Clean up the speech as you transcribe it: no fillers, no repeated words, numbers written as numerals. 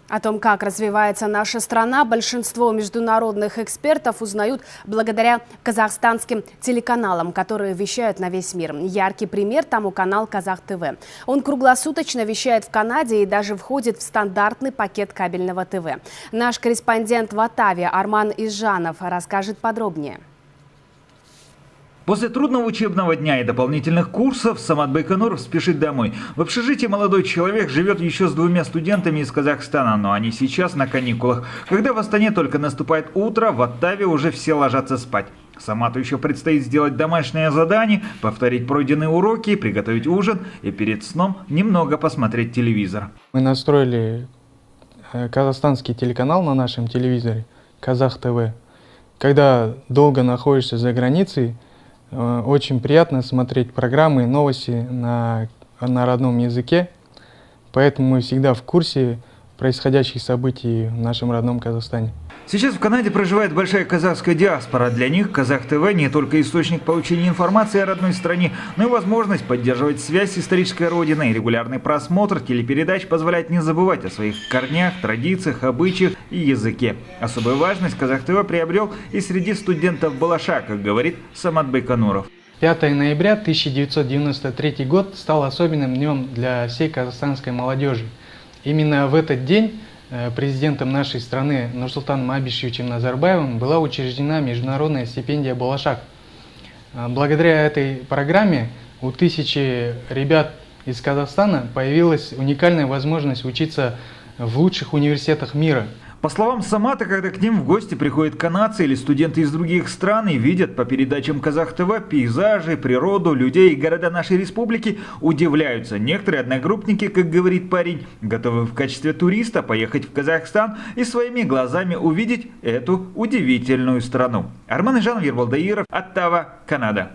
О том, как развивается наша страна, большинство международных экспертов узнают благодаря казахстанским телеканалам, которые вещают на весь мир. Яркий пример тому канал Казах ТВ. Он круглосуточно вещает в Канаде и даже входит в стандартный пакет кабельного ТВ. Наш корреспондент в Оттаве Арман Изжанов расскажет подробнее. После трудного учебного дня и дополнительных курсов Самат Байконуров спешит домой. В общежитии молодой человек живет еще с двумя студентами из Казахстана, но они сейчас на каникулах. Когда в Астане только наступает утро, в Оттаве уже все ложатся спать. Самату еще предстоит сделать домашнее задание, повторить пройденные уроки, приготовить ужин и перед сном немного посмотреть телевизор. Мы настроили казахстанский телеканал на нашем телевизоре, Казах ТВ. Когда долго находишься за границей, очень приятно смотреть программы и новости на родном языке, поэтому мы всегда в курсе происходящих событий в нашем родном Казахстане. Сейчас в Канаде проживает большая казахская диаспора. Для них Казах ТВ не только источник получения информации о родной стране, но и возможность поддерживать связь с исторической родиной. Регулярный просмотр телепередач позволяет не забывать о своих корнях, традициях, обычаях и языке. Особую важность Казах ТВ приобрел и среди студентов Балаша, как говорит Самат Байконуров. 5 ноября 1993 год стал особенным днем для всей казахстанской молодежи. Именно в этот день президентом нашей страны Нурсултаном Абишевичем Назарбаевым была учреждена международная стипендия «Болашак». Благодаря этой программе у тысячи ребят из Казахстана появилась уникальная возможность учиться в лучших университетах мира. По словам Самата, когда к ним в гости приходят канадцы или студенты из других стран и видят по передачам Казах ТВ пейзажи, природу, людей и города нашей республики, удивляются. Некоторые одногруппники, как говорит парень, готовы в качестве туриста поехать в Казахстан и своими глазами увидеть эту удивительную страну. Арман Изжанов, Ерболдаиров, Оттава, Канада.